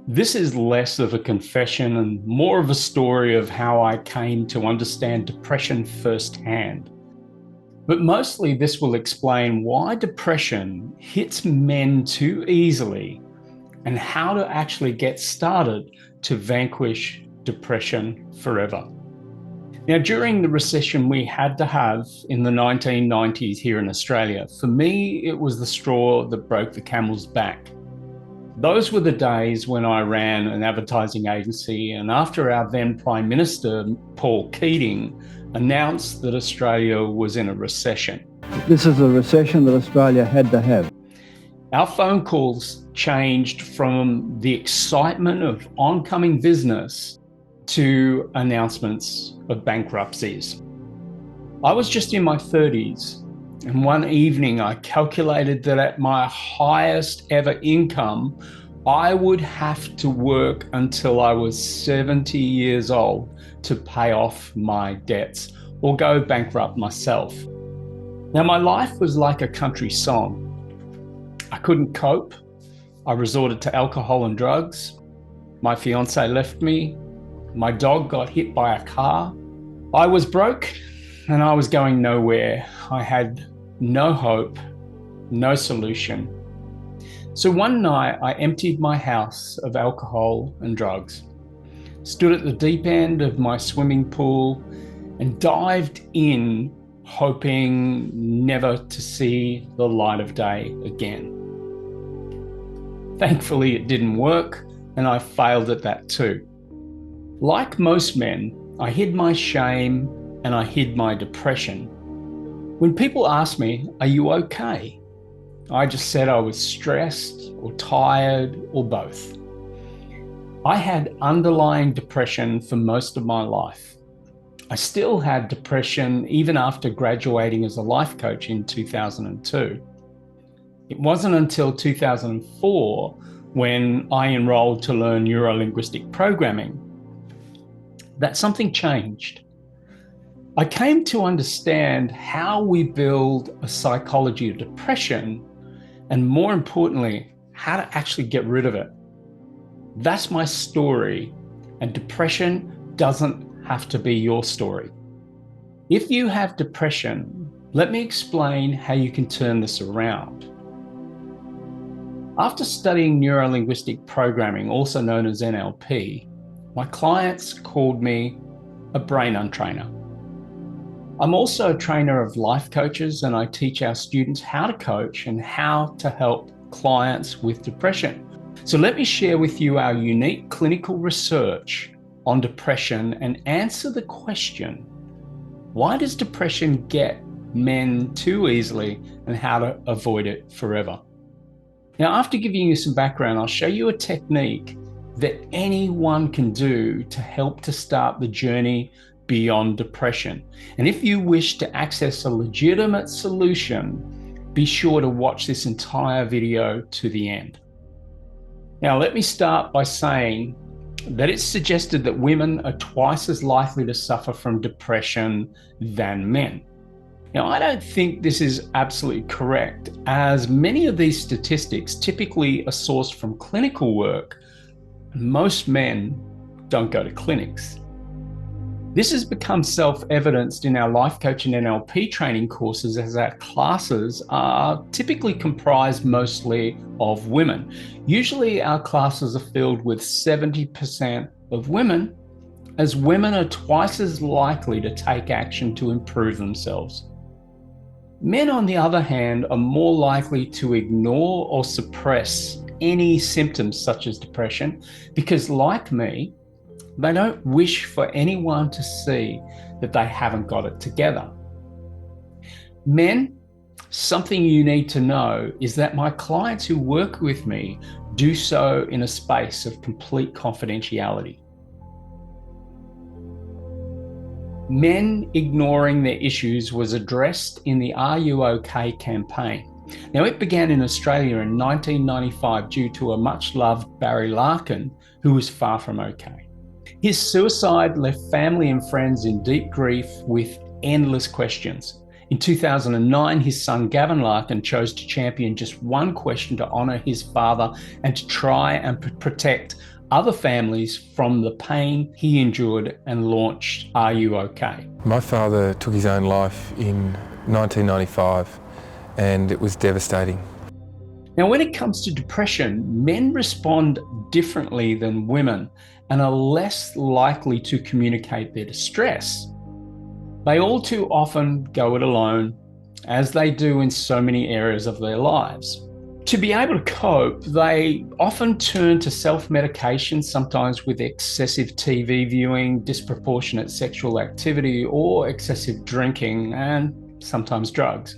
This is less of a confession and more of a story of how I came to understand depression firsthand. But mostly, this will explain why depression hits men too easily and how to actually get started to vanquish depression forever. Now, during the recession we had to have in the 1990s here in Australia, for me, it was the straw that broke the camel's back. Those were the days when I ran an advertising agency, and after our then Prime Minister, Paul Keating, announced that Australia was in a recession. This is a recession that Australia had to have. Our phone calls changed from the excitement of oncoming business to announcements of bankruptcies. I was just in my 30s, and one evening I calculated that at my highest ever income, I would have to work until I was 70 years old to pay off my debts or go bankrupt myself. Now, my life was like a country song. I couldn't cope. I resorted to alcohol and drugs. My fiance left me. My dog got hit by a car. I was broke and I was going nowhere. I had no hope, no solution. So one night I emptied my house of alcohol and drugs, stood at the deep end of my swimming pool and dived in, hoping never to see the light of day again. Thankfully, it didn't work, and I failed at that too. Like most men, I hid my shame and I hid my depression. When people ask me, "Are you okay?" I just said I was stressed or tired or both. I had underlying depression for most of my life. I still had depression even after graduating as a life coach in 2002. It wasn't until 2004 when I enrolled to learn neuro-linguistic programming that something changed. I came to understand how we build a psychology of depression, and more importantly, how to actually get rid of it. That's my story, and depression doesn't have to be your story. If you have depression, let me explain how you can turn this around. After studying neuro-linguistic programming, also known as NLP, my clients called me a brain untrainer. I'm also a trainer of life coaches, and I teach our students how to coach and how to help clients with depression. So let me share with you our unique clinical research on depression and answer the question, why does depression get men too easily and how to avoid it forever? Now, after giving you some background, I'll show you a technique that anyone can do to help to start the journey beyond depression. And if you wish to access a legitimate solution, be sure to watch this entire video to the end. Now, let me start by saying that it's suggested that women are twice as likely to suffer from depression than men. Now, I don't think this is absolutely correct, as many of these statistics typically are sourced from clinical work. Most men don't go to clinics. This has become self-evidenced in our life coaching and NLP training courses, as our classes are typically comprised mostly of women. Usually our classes are filled with 70% of women, as women are twice as likely to take action to improve themselves. Men, on the other hand, are more likely to ignore or suppress any symptoms such as depression because, like me, they don't wish for anyone to see that they haven't got it together. Men, something you need to know is that my clients who work with me do so in a space of complete confidentiality. Men ignoring their issues was addressed in the RUOK campaign. Now, it began in Australia in 1995 due to a much-loved Barry Larkin, who was far from okay. His suicide left family and friends in deep grief with endless questions. In 2009, his son Gavin Larkin chose to champion just one question to honour his father and to try and protect other families from the pain he endured and launched RUOK. My father took his own life in 1995 and it was devastating. Now, when it comes to depression, men respond differently than women and are less likely to communicate their distress. They all too often go it alone, as they do in so many areas of their lives. To be able to cope, they often turn to self-medication, sometimes with excessive TV viewing, disproportionate sexual activity, or excessive drinking, and sometimes drugs.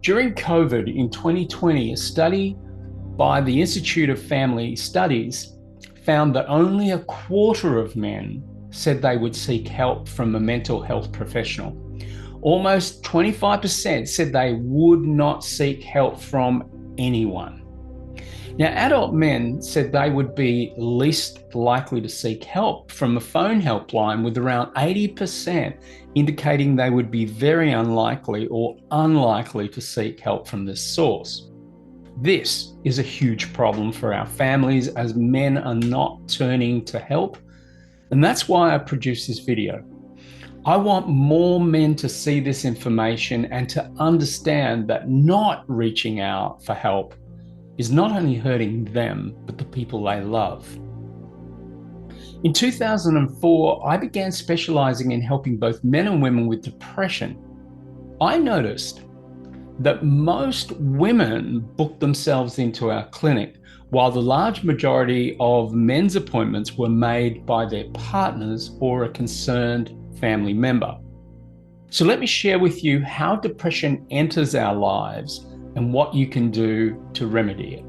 During COVID in 2020, a study by the Institute of Family Studies found that only a quarter of men said they would seek help from a mental health professional. Almost 25% said they would not seek help from anyone. Now, adult men said they would be least likely to seek help from a phone helpline, with around 80% indicating they would be very unlikely or unlikely to seek help from this source. This is a huge problem for our families, as men are not turning to help, and that's why I produced this video. I want more men to see this information and to understand that not reaching out for help is not only hurting them, but the people they love. In 2004, I began specializing in helping both men and women with depression. I noticed that most women booked themselves into our clinic, while the large majority of men's appointments were made by their partners or a concerned family member. So let me share with you how depression enters our lives and what you can do to remedy it.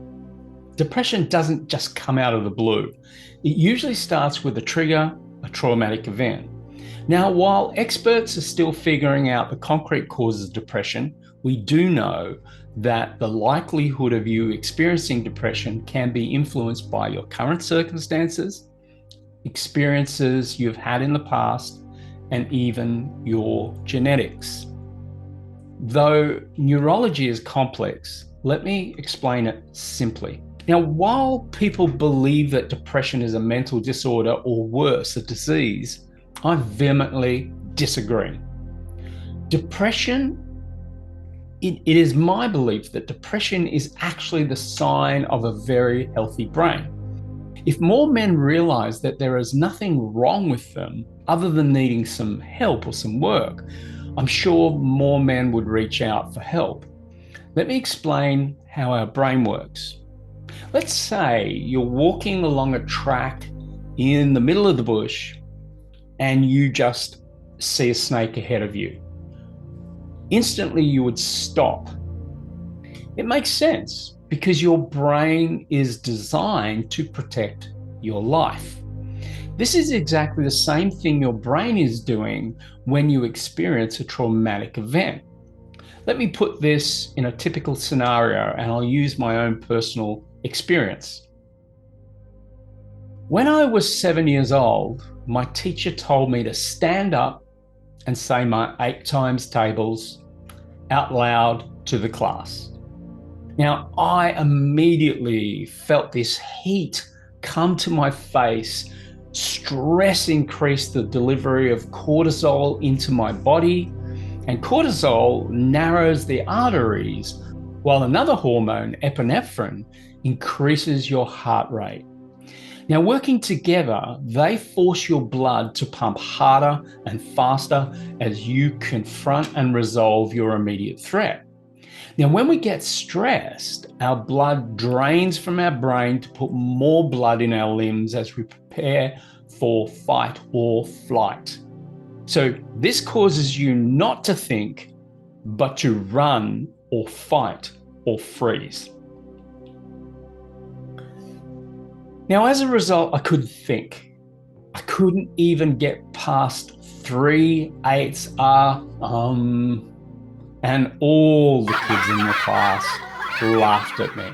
Depression doesn't just come out of the blue. It usually starts with a trigger, a traumatic event. Now, while experts are still figuring out the concrete causes of depression, we do know that the likelihood of you experiencing depression can be influenced by your current circumstances, experiences you've had in the past, and even your genetics. Though neurology is complex, let me explain it simply. Now, while people believe that depression is a mental disorder or worse, a disease, I vehemently disagree. It is my belief that depression is actually the sign of a very healthy brain. If more men realize that there is nothing wrong with them other than needing some help or some work, I'm sure more men would reach out for help. Let me explain how our brain works. Let's say you're walking along a track in the middle of the bush and you just see a snake ahead of you. Instantly, you would stop. It makes sense because your brain is designed to protect your life. This is exactly the same thing your brain is doing when you experience a traumatic event. Let me put this in a typical scenario, and I'll use my own personal experience. When I was 7 years old, my teacher told me to stand up and say my 8 times tables out loud to the class. Now, I immediately felt this heat come to my face. Stress increased the delivery of cortisol into my body, and cortisol narrows the arteries, while another hormone, epinephrine, increases your heart rate. Now, working together, they force your blood to pump harder and faster as you confront and resolve your immediate threat. Now, when we get stressed, our blood drains from our brain to put more blood in our limbs as we prepare for fight or flight. So this causes you not to think, but to run or fight or freeze. Now, as a result, I couldn't think. I couldn't even get past 3 8s, and all the kids in the class laughed at me.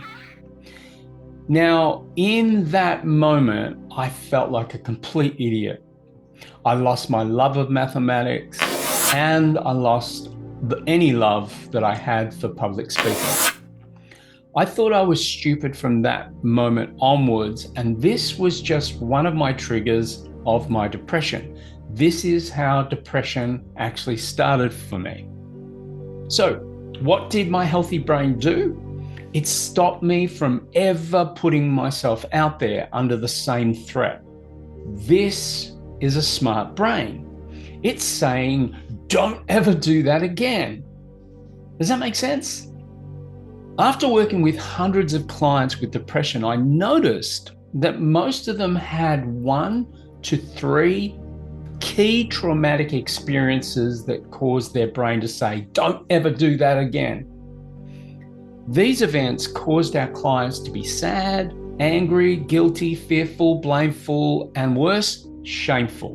Now, in that moment, I felt like a complete idiot. I lost my love of mathematics, and I lost any love that I had for public speaking. I thought I was stupid from that moment onwards, and this was just one of my triggers of my depression. This is how depression actually started for me. So, what did my healthy brain do? It stopped me from ever putting myself out there under the same threat. This is a smart brain. It's saying, don't ever do that again. Does that make sense? After working with hundreds of clients with depression, I noticed that most of them had 1 to 3 key traumatic experiences that caused their brain to say, don't ever do that again. These events caused our clients to be sad, angry, guilty, fearful, blameful, and worse, shameful.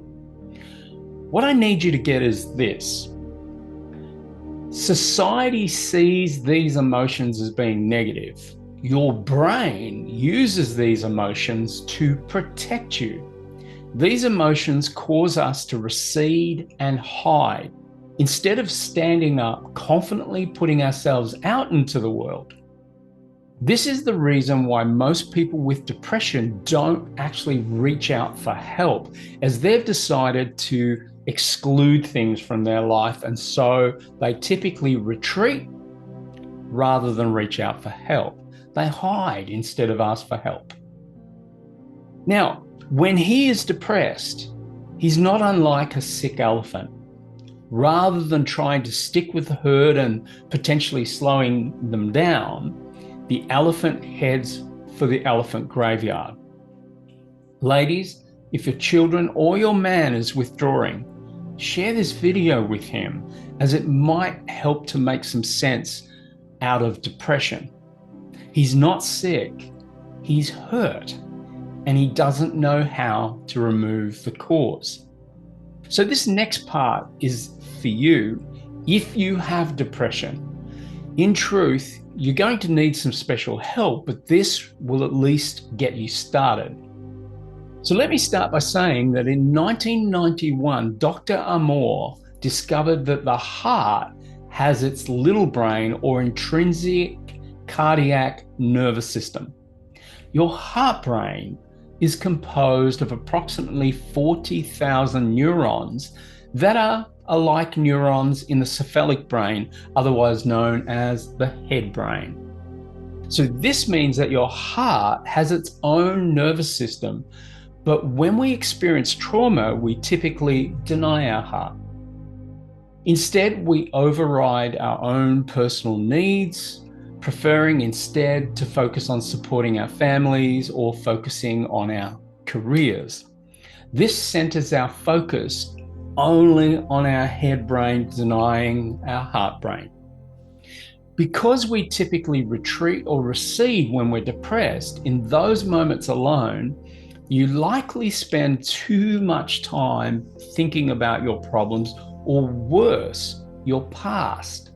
What I need you to get is this. Society sees these emotions as being negative. Your brain uses these emotions to protect you. These emotions cause us to recede and hide instead of standing up, confidently putting ourselves out into the world. This is the reason why most people with depression don't actually reach out for help, as they've decided to exclude things from their life, and so they typically retreat rather than reach out for help. They hide instead of ask for help. Now, when he is depressed, he's not unlike a sick elephant. Rather than trying to stick with the herd and potentially slowing them down, the elephant heads for the elephant graveyard. Ladies, if your children or your man is withdrawing, share this video with him, as it might help to make some sense out of depression. He's not sick, he's hurt, and he doesn't know how to remove the cause. So this next part is for you if you have depression. In truth, you're going to need some special help, but this will at least get you started. So let me start by saying that in 1991, Dr. Amor discovered that the heart has its little brain, or intrinsic cardiac nervous system. Your heart brain is composed of approximately 40,000 neurons that are like neurons in the cephalic brain, otherwise known as the head brain. So this means that your heart has its own nervous system, but when we experience trauma, we typically deny our heart. Instead, we override our own personal needs, preferring instead to focus on supporting our families or focusing on our careers. This centers our focus only on our head brain, denying our heart brain. Because we typically retreat or recede when we're depressed, in those moments alone, you likely spend too much time thinking about your problems, or worse, your past.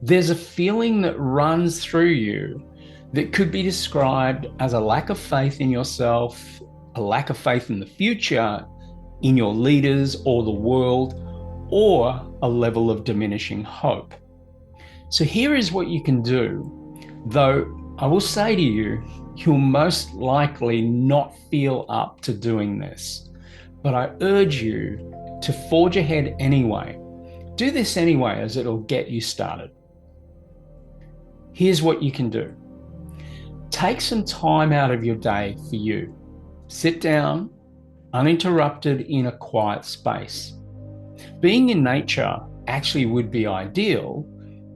There's a feeling that runs through you that could be described as a lack of faith in yourself, a lack of faith in the future, in your leaders or the world, or a level of diminishing hope. So here is what you can do, though I will say to you, you'll most likely not feel up to doing this, but I urge you to forge ahead anyway. Do this anyway, as it'll get you started. Here's what you can do. Take some time out of your day for you. Sit down, uninterrupted in a quiet space. Being in nature actually would be ideal,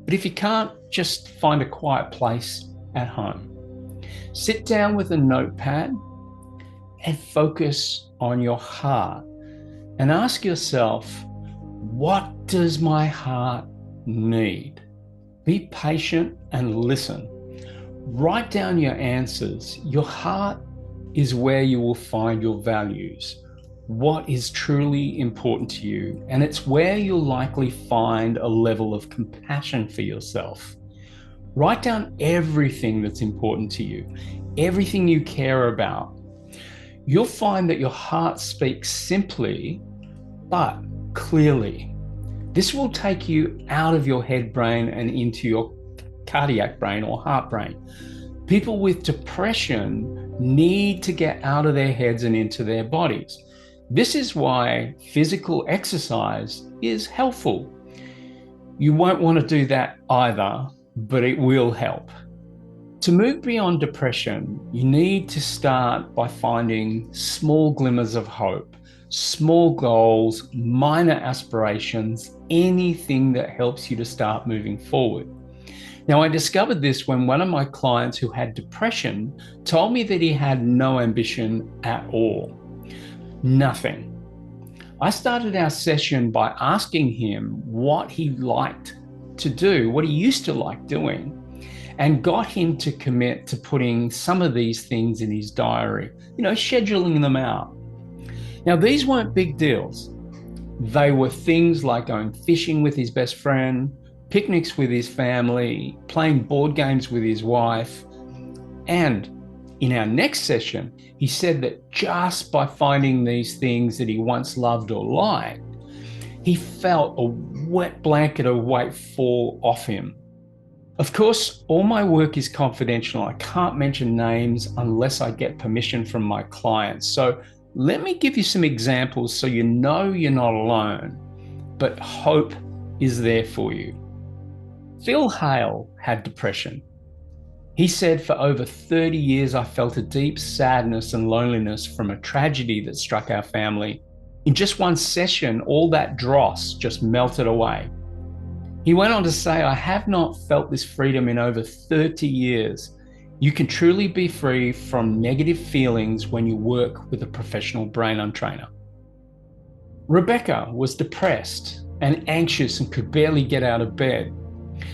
but if you can't, just find a quiet place at home. Sit down with a notepad and focus on your heart and ask yourself, what does my heart need? Be patient and listen. Write down your answers. Your heart is where you will find your values, what is truly important to you, and it's where you'll likely find a level of compassion for yourself. Write down everything that's important to you, everything you care about. You'll find that your heart speaks simply, but clearly. This will take you out of your head brain and into your cardiac brain or heart brain. People with depression need to get out of their heads and into their bodies. This is why physical exercise is helpful. You won't want to do that either, but it will help. To move beyond depression, you need to start by finding small glimmers of hope, small goals, minor aspirations, anything that helps you to start moving forward. Now, I discovered this when one of my clients who had depression told me that he had no ambition at all. Nothing. I started our session by asking him what he liked to do, what he used to like doing, and got him to commit to putting some of these things in his diary, scheduling them out. Now, these weren't big deals. They were things like going fishing with his best friend, picnics with his family, playing board games with his wife. And in our next session, he said that just by finding these things that he once loved or liked, he felt a wet blanket of weight fall off him. Of course, all my work is confidential. I can't mention names unless I get permission from my clients. So let me give you some examples so you know you're not alone, but hope is there for you. Phil Hale had depression. He said, for over 30 years, I felt a deep sadness and loneliness from a tragedy that struck our family. In just one session, all that dross just melted away. He went on to say, I have not felt this freedom in over 30 years. You can truly be free from negative feelings when you work with a professional brain untrainer. Rebecca was depressed and anxious and could barely get out of bed.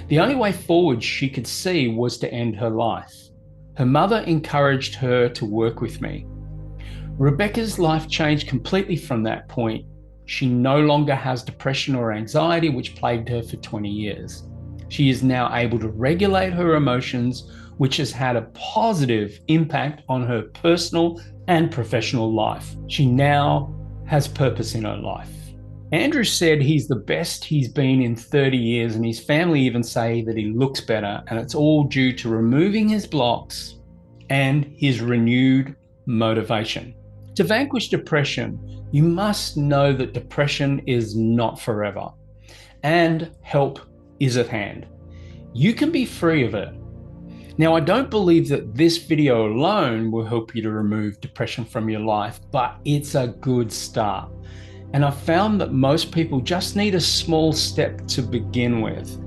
The only way forward she could see was to end her life. Her mother encouraged her to work with me. Rebecca's life changed completely from that point. She no longer has depression or anxiety, which plagued her for 20 years. She is now able to regulate her emotions, which has had a positive impact on her personal and professional life. She now has purpose in her life. Andrew said he's the best he's been in 30 years, and his family even say that he looks better, and it's all due to removing his blocks and his renewed motivation. To vanquish depression, you must know that depression is not forever, and help is at hand. You can be free of it. Now, I don't believe that this video alone will help you to remove depression from your life, but it's a good start. And I've found that most people just need a small step to begin with.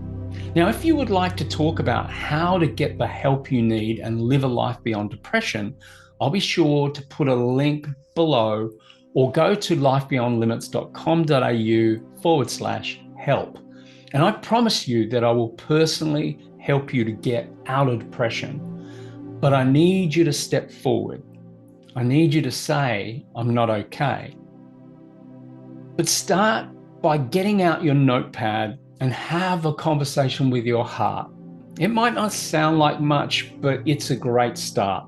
Now, if you would like to talk about how to get the help you need and live a life beyond depression, I'll be sure to put a link below, or go to lifebeyondlimits.com.au/help. And I promise you that I will personally help you to get out of depression. But I need you to step forward. I need you to say, I'm not okay. But start by getting out your notepad and have a conversation with your heart. It might not sound like much, but it's a great start.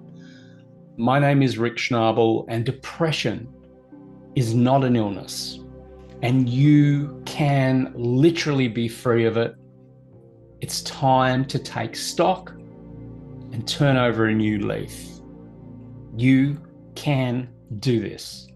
My name is Rick Schnabel, and depression is not an illness, and you can literally be free of it. It's time to take stock and turn over a new leaf. You can do this.